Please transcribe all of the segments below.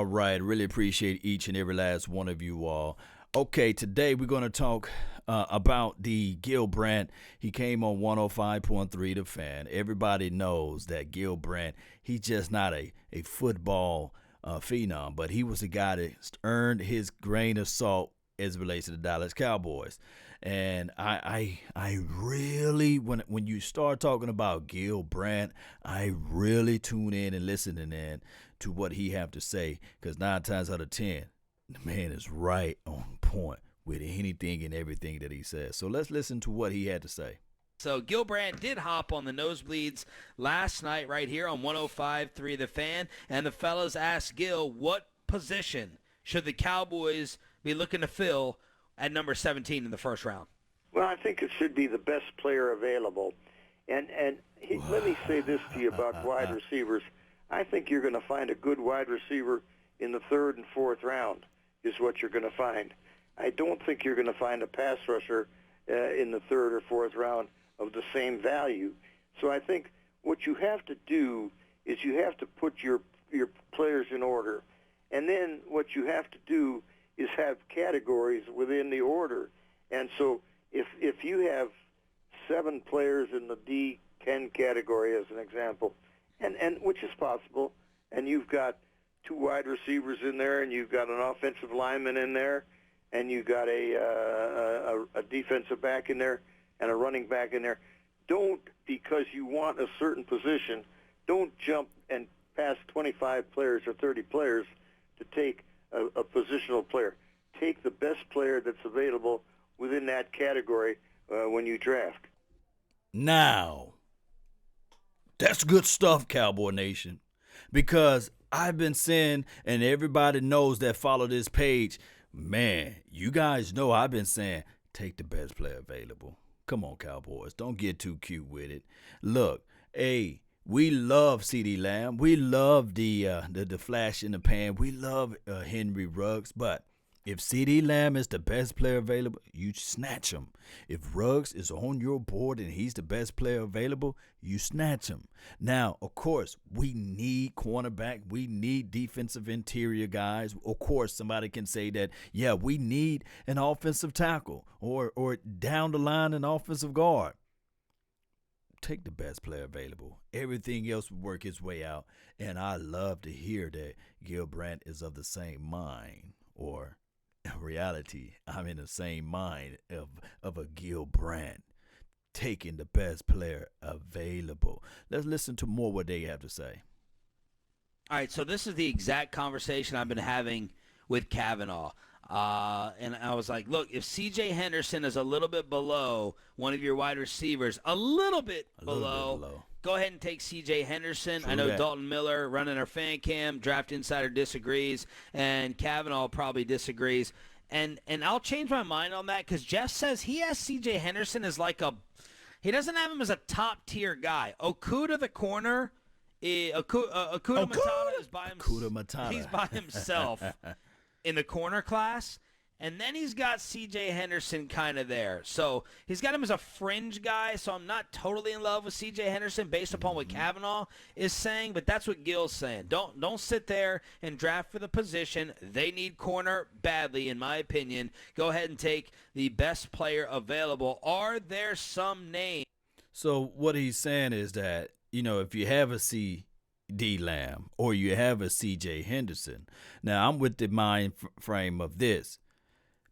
right. Really appreciate each and every last one of you all. Okay, today we're going to talk about the Gil Brandt. He came on 105.3 The Fan. Everybody knows that Gil Brandt, he's just not a football phenom, but he was a guy that earned his grain of salt as it relates to the Dallas Cowboys. And I really, when you start talking about Gil Brandt, I really tune in and listening in to what he have to say, because 9 times out of 10, the man is right on point with anything and everything that he says. So let's listen to what he had to say. So Gil Brandt did hop on the nosebleeds last night right here on 105.3 The Fan, and the fellas asked Gil, what position should the Cowboys be looking to fill at number 17 in the first round? Well, I think it should be the best player available. And let me say this to you about wide receivers. I think you're going to find a good wide receiver in the 3rd and 4th round is what you're going to find. I don't think you're going to find a pass rusher in the 3rd or 4th round of the same value. So I think what you have to do is you have to put your players in order. And then what you have to do is have categories within the order. And so if you have 7 players in the D10 category, as an example, and which is possible, and you've got 2 wide receivers in there, and you've got an offensive lineman in there, and you've got a defensive back in there, and a running back in there, don't, because you want a certain position, don't jump and pass 25 players or 30 players to take a positional player. Take the best player that's available within that category when you draft. Now, that's good stuff, Cowboy Nation, because I've been saying, and everybody knows that follow this page, man, you guys know I've been saying, take the best player available. Come on, Cowboys. Don't get too cute with it. Look, hey, we love CeeDee Lamb. We love the flash in the pan. We love Henry Ruggs. But if CeeDee Lamb is the best player available, you snatch him. If Ruggs is on your board and he's the best player available, you snatch him. Now, of course, we need cornerback. We need defensive interior guys. Of course, somebody can say that, yeah, we need an offensive tackle or down the line an offensive guard. Take the best player available. Everything else will work its way out. And I love to hear that Gil Brandt is of the same mind, or in reality, I'm in the same mind of a Gil Brandt, taking the best player available. Let's listen to more what they have to say. All right, so this is the exact conversation I've been having with Kavanaugh. And I was like, look, if C.J. Henderson is a little bit below one of your wide receivers, a little bit below, go ahead and take C.J. Henderson. True I know that. Dalton Miller, running our fan cam, Draft Insider disagrees, and Kavanaugh probably disagrees. And I'll change my mind on that, because Jeff says he has C.J. Henderson as he doesn't have him as a top-tier guy. Okuda, the corner, Okuda Matata is by himself. Okuda Matata. He's by himself in the corner class, and then he's got C.J. Henderson kind of there. So he's got him as a fringe guy, so I'm not totally in love with C.J. Henderson based upon what Kavanaugh is saying, but that's what Gil's saying. Don't sit there and draft for the position. They need corner badly, in my opinion. Go ahead and take the best player available. Are there some names? So what he's saying is that, if you have a C.D. Lamb or you have a C.J. Henderson, now I'm with the mind frame of this.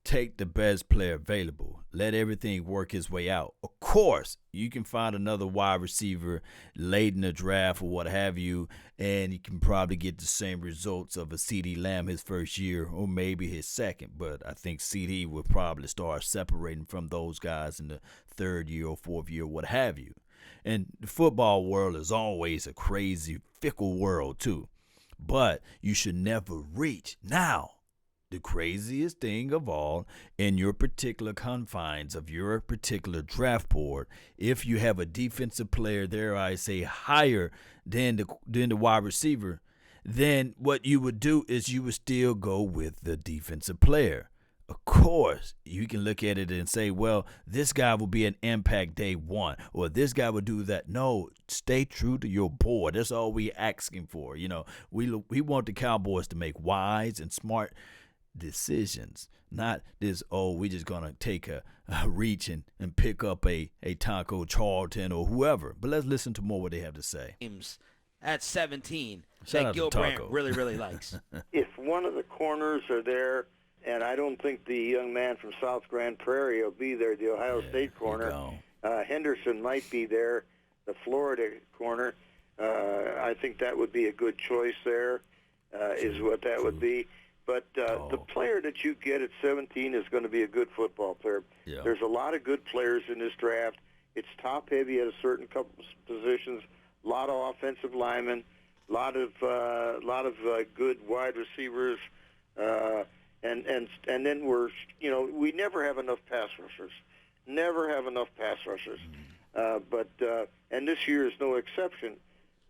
Take the best player available. Let everything work its way out. Of course, you can find another wide receiver late in the draft or what have you, and you can probably get the same results of a C.D. Lamb his first year or maybe his second. But I think C.D. will probably start separating from those guys in the 3rd year or 4th year, what have you. And the football world is always a crazy, fickle world too. But you should never reach. Now, the craziest thing of all, in your particular confines of your particular draft board, if you have a defensive player there, I say higher than the wide receiver, then what you would do is you would still go with the defensive player. Of course, you can look at it and say, well, this guy will be an impact day one, or this guy will do that. No, stay true to your board. That's all we asking for. We want the Cowboys to make wise and smart decisions, not this, we just going to take a reach and pick up a Taco Charlton or whoever. But let's listen to more what they have to say. At 17 Shout that out to Gil Brandt Taco. really, really likes. If one of the corners are there, and I don't think the young man from South Grand Prairie will be there, the Ohio State corner. Henderson might be there, the Florida corner. I think that would be a good choice there, is what that would be. But the player that you get at 17 is going to be a good football player. Yeah. There's a lot of good players in this draft. It's top-heavy at a certain couple positions, a lot of offensive linemen, a lot of good wide receivers, and then we never have enough pass rushers. Never have enough pass rushers. And this year is no exception.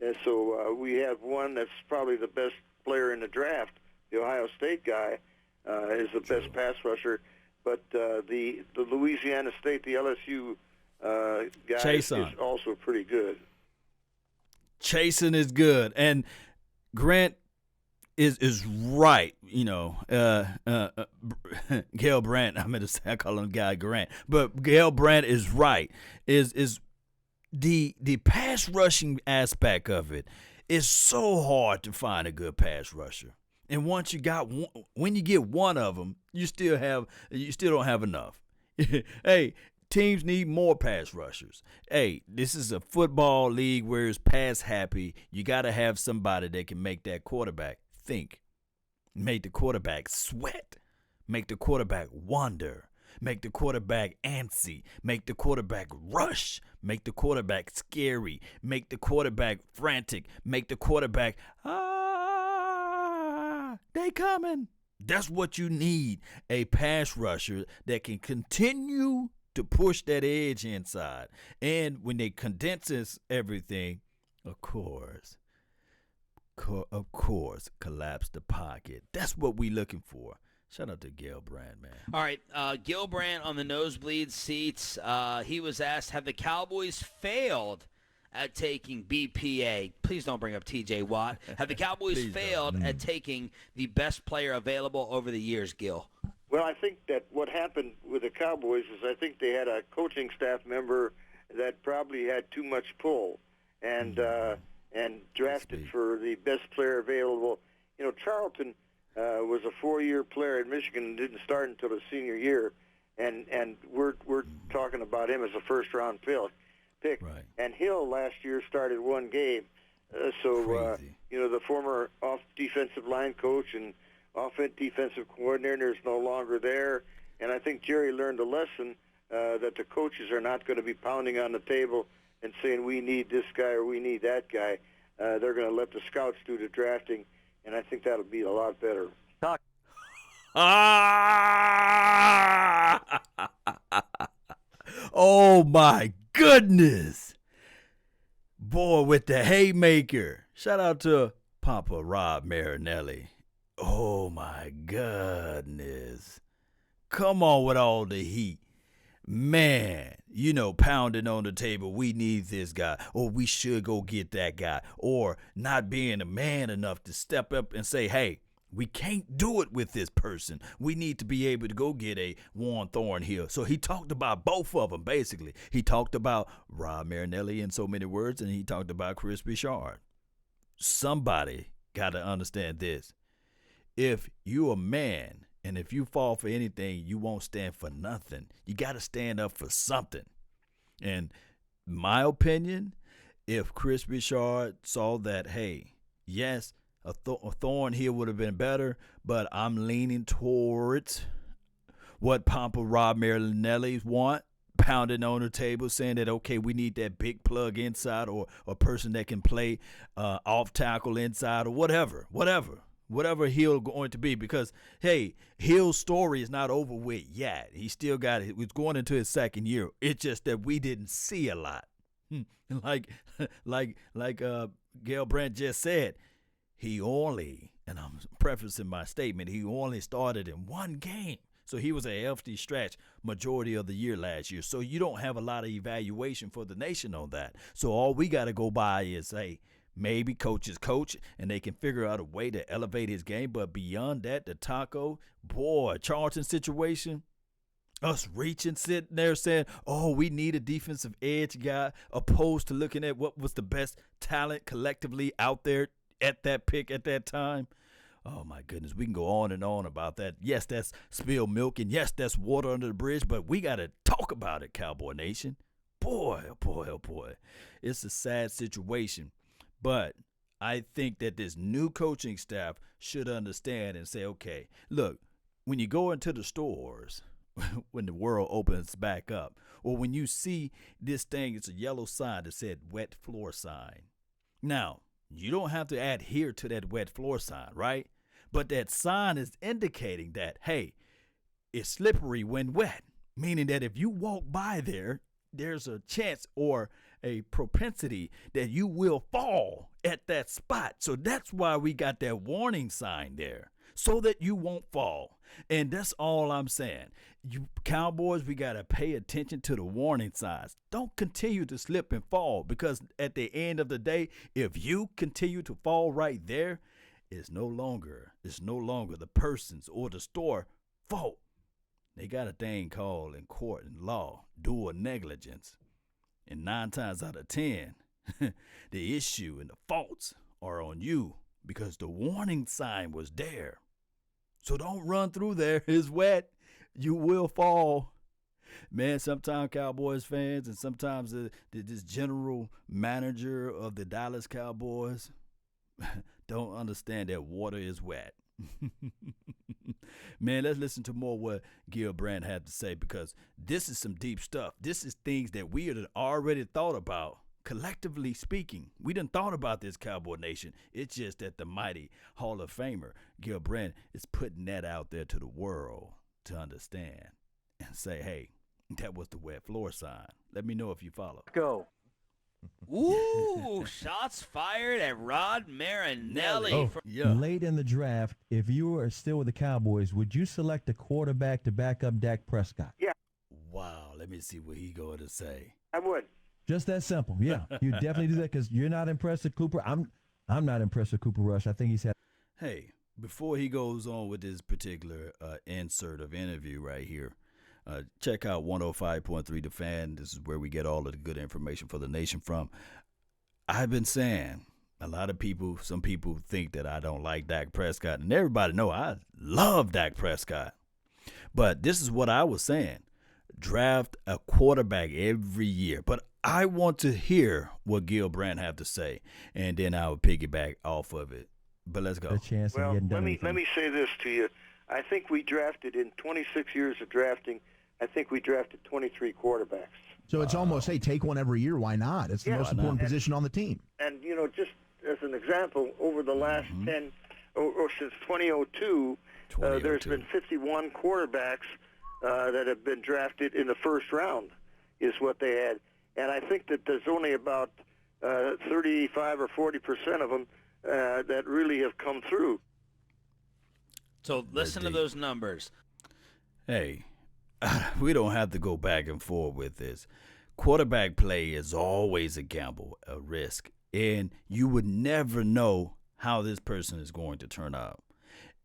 And so we have one that's probably the best player in the draft. The Ohio State guy is the best pass rusher. But the Louisiana State, the LSU guy is also pretty good. Chasen is good. And Grant is right, Gil Brandt. I meant to say, I call him Guy Grant, but Gil Brandt is right. Is the pass rushing aspect of it is so hard to find a good pass rusher. And once you got one, when you get one of them, you still don't have enough. Hey, teams need more pass rushers. Hey, this is a football league where it's pass happy. You got to have somebody that can make that quarterback think, make the quarterback sweat, make the quarterback wonder, make the quarterback antsy, make the quarterback rush, make the quarterback scary, make the quarterback frantic, make the quarterback, they coming. That's what you need, a pass rusher that can continue to push that edge inside. And when they condenses everything, of course, collapse the pocket. That's what we looking for. Shout out to Gil Brandt, man. All right, Gil Brandt on the nosebleed seats. He was asked, have the Cowboys failed at taking BPA? Please don't bring up TJ Watt. Have the Cowboys failed at taking the best player available over the years, Gil? Well, I think that what happened with the Cowboys is I think they had a coaching staff member that probably had too much pull and drafted for the best player available. Charlton was a 4-year player at Michigan and didn't start until his senior year, and we're talking about him as a first-round pick. Right. And Hill last year started one game. The former defensive line coach and defensive coordinator is no longer there, and I think Jerry learned a lesson that the coaches are not going to be pounding on the table and saying we need this guy or we need that guy. They're going to let the scouts do the drafting, and I think that'll be a lot better. Oh my goodness, boy, with the haymaker. Shout out to Papa Rob Marinelli. Oh my goodness. Come on with all the heat. Man, pounding on the table, we need this guy, or we should go get that guy, or not being a man enough to step up and say, hey, we can't do it with this person. We need to be able to go get a Warren Thornhill. So he talked about both of them, basically. He talked about Rob Marinelli in so many words, and he talked about Chris Bichard. Somebody got to understand this. If you're a man, and if you fall for anything, you won't stand for nothing. You got to stand up for something. And my opinion, if Chris Bichard saw that, hey, yes, a Thornhill would have been better, but I'm leaning towards what Papa Rob Marinelli want, pounding on the table, saying that, okay, we need that big plug inside or a person that can play off tackle inside or whatever Hill going to be, because, hey, Hill's story is not over with yet. He still got it. He's going into his second year. It's just that we didn't see a lot. Like Gil Brandt just said, he only, and I'm prefacing my statement, he only started in one game. So he was a healthy stretch majority of the year last year. So you don't have a lot of evaluation for the nation on that. So all we got to go by is, hey, maybe coaches coach, and they can figure out a way to elevate his game. But beyond that, the Taco, boy, Charlton situation, us reaching, sitting there saying, oh, we need a defensive edge guy, opposed to looking at what was the best talent collectively out there at that pick at that time. Oh, my goodness. We can go on and on about that. Yes, that's spilled milk, and yes, that's water under the bridge, but we got to talk about it, Cowboy Nation. Boy, oh, boy, oh, boy. It's a sad situation. But I think that this new coaching staff should understand and say, okay, look, when you go into the stores, when the world opens back up, or when you see this thing, it's a yellow sign that said wet floor sign. Now, you don't have to adhere to that wet floor sign, right? But that sign is indicating that, hey, it's slippery when wet, meaning that if you walk by there, there's a chance or a propensity that you will fall at that spot. So that's why we got that warning sign there, so that you won't fall. And that's all I'm saying. You Cowboys, we got to pay attention to the warning signs. Don't continue to slip and fall, because at the end of the day, if you continue to fall right there, it's no longer the person's or the store fault. They got a thing called in court and law, dual negligence. And 9 times out of 10, the issue and the faults are on you because the warning sign was there. So don't run through there. It's wet. You will fall. Man, sometimes Cowboys fans and sometimes this general manager of the Dallas Cowboys don't understand that water is wet. Man, let's listen to more what Gil Brandt had to say, because this is some deep stuff. This is things that we had already thought about, collectively speaking. We done thought about this, Cowboy Nation. It's just that the mighty Hall of Famer Gil Brandt is putting that out there to the world to understand and say, hey, that was the wet floor sign. Let me know if you follow. Go. Ooh, shots fired at Rod Marinelli. Oh, Yeah. late in the draft, if you were still with the Cowboys, would you select a quarterback to back up Dak Prescott? Wow, let me see what he going to say. I would. Just that simple. Yeah, you definitely do that because you're not impressed with Cooper. I'm not impressed with Cooper Rush. I think he's had. Hey, before he goes on with this particular insert of interview right here, check out 105.3 The Fan. This is where we get all of the good information for the nation from. I've been saying, a lot of people, some people think that I don't like Dak Prescott, and everybody know I love Dak Prescott. But this is what I was saying. Draft a quarterback every year. But I want to hear what Gil Brandt have to say, and then I will piggyback off of it. But let's go. A chance of Well, getting done. let me say this to you. I think we drafted, in 26 years of drafting, I think we drafted 23 quarterbacks. So it's almost, hey, take one every year. Why not? It's the Yeah, most why not? important position on the team. And, just as an example, over the last 10, or since 2002, there's 2002. been 51 quarterbacks that have been drafted in the first round, is what they had. And I think that there's only about 35 or 40% of them that really have come through. So listen to those numbers. Hey, we don't have to go back and forth with this. Quarterback play is always a gamble, a risk, and you would never know how this person is going to turn out.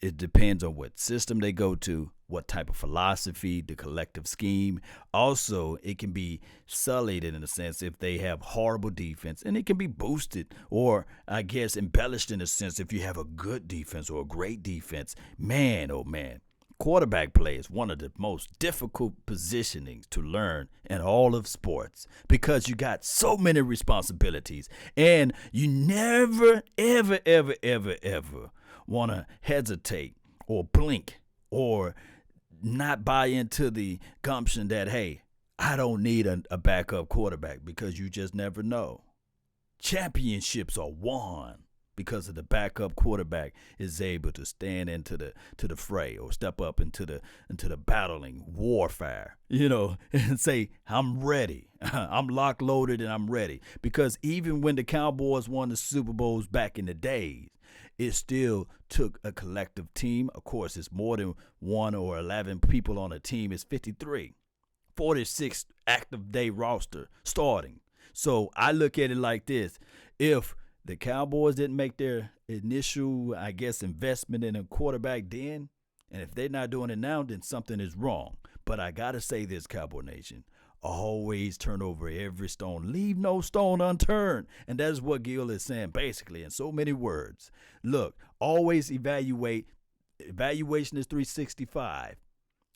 It depends on what system they go to, what type of philosophy, the collective scheme. Also, it can be sullied in a sense if they have horrible defense, and it can be boosted or, I guess, embellished in a sense if you have a good defense or a great defense. Man, oh man. Quarterback play is one of the most difficult positionings to learn in all of sports because you got so many responsibilities, and you never, ever, ever, ever, ever want to hesitate or blink or not buy into the gumption that, hey, I don't need a backup quarterback, because you just never know. Championships are won because of the backup quarterback is able to stand into the fray or step up into the battling warfare, and say, I'm ready. I'm lock loaded and I'm ready. Because even when the Cowboys won the Super Bowls back in the days, it still took a collective team. Of course, it's more than 1 or 11 people on a team. It's 53. 46 active day roster starting. So I look at it like this. If the Cowboys didn't make their initial, I guess, investment in a quarterback then, and if they're not doing it now, then something is wrong. But I got to say this, Cowboy Nation. Always turn over every stone. Leave no stone unturned. And that's what Gil is saying basically in so many words. Look, always evaluate. Evaluation is 365.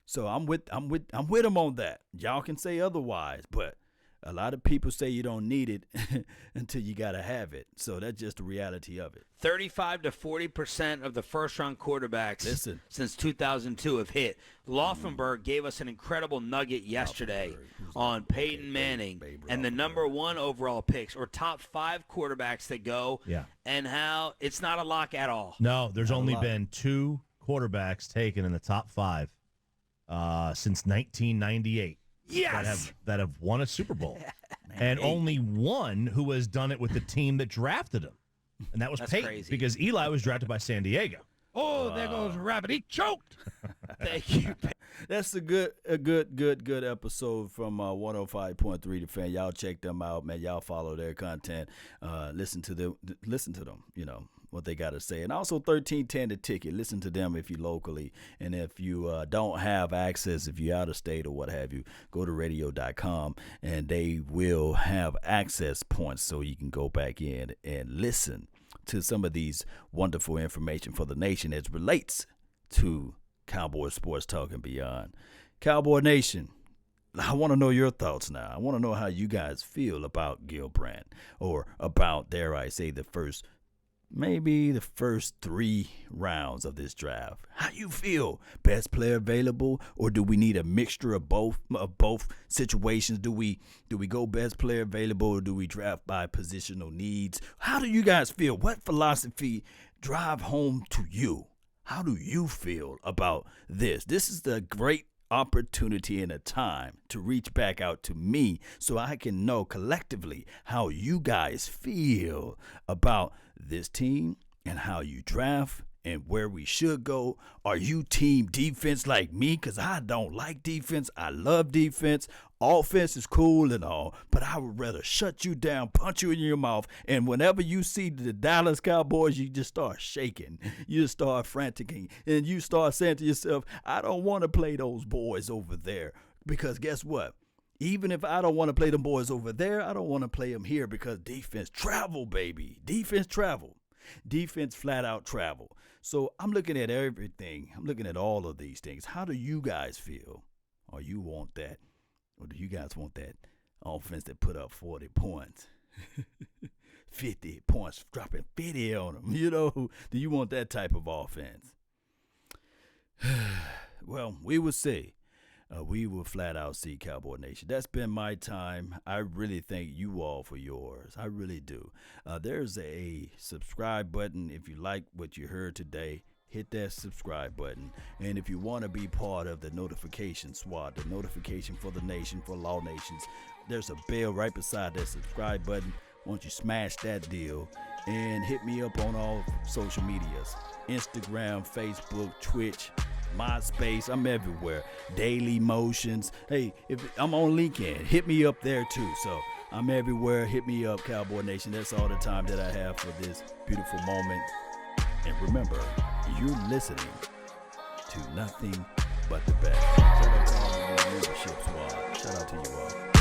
So I'm with him on that. Y'all can say otherwise, but a lot of people say you don't need it until you got to have it. So that's just the reality of it. 35 to 40% of the first-round quarterbacks since 2002 have hit. Laufenberg gave us an incredible nugget yesterday on Peyton Manning and the number 1 overall picks or top 5 quarterbacks that go and how it's not a lock at all. No, there's only been 2 quarterbacks taken in the top 5 since 1998. Yes! That have won a Super Bowl. And only 1 who has done it with the team that drafted him. And that was Peyton. Crazy. Because Eli was drafted by San Diego. Oh, there goes Rabbit. He choked. Thank you. That's a good episode from 105.3 The Fan. Y'all check them out, man. Y'all follow their content. Listen to them, you know, what they got to say. And also 1310 The Ticket. Listen to them if you locally. And if you don't have access, if you're out of state or what have you, go to radio.com and they will have access points so you can go back in and listen to some of these wonderful information for the nation as relates to Cowboy Sports Talk and beyond. Cowboy Nation, I want to know your thoughts now. I want to know how you guys feel about Gil Brandt or about, dare I say, maybe the first 3 rounds of this draft. How you feel? Best player available, or do we need a mixture of both situations? Do we go best player available, or do we draft by positional needs? How do you guys feel? What philosophy drive home to you? How do you feel about this? This is the great opportunity and a time to reach back out to me so I can know collectively how you guys feel about this team and how you draft and where we should go. Are you team defense like me? Because I don't like defense. I love defense. Offense is cool and all, but I would rather shut you down, punch you in your mouth, and whenever you see the Dallas Cowboys, you just start shaking. You just start franticing, and you start saying to yourself, I don't want to play those boys over there. Because guess what? Even if I don't want to play them boys over there, I don't want to play them here because defense travel, baby. Defense travel. Defense flat out travel. So I'm looking at everything. I'm looking at all of these things. How do you guys feel? Or you want that? Or do you guys want that offense that put up 40 points? 50 points, dropping 50 on them. You know, do you want that type of offense? Well, we will see. We will flat out see, Cowboy Nation. That's been my time. I really thank you all for yours. I really do. There's a subscribe button. If you like what you heard today, hit that subscribe button. And if you want to be part of the notification squad, the notification for the nation, for Law Nations, there's a bell right beside that subscribe button. Why don't you smash that deal and hit me up on all social medias. Instagram, Facebook, Twitch, MySpace, I'm everywhere. Daily Motions. Hey, if I'm on LinkedIn, hit me up there too. So I'm everywhere. Hit me up, Cowboy Nation. That's all the time that I have for this beautiful moment. And remember, you're listening to nothing but the best. Shout out to all the leadership squad. Shout out to you all.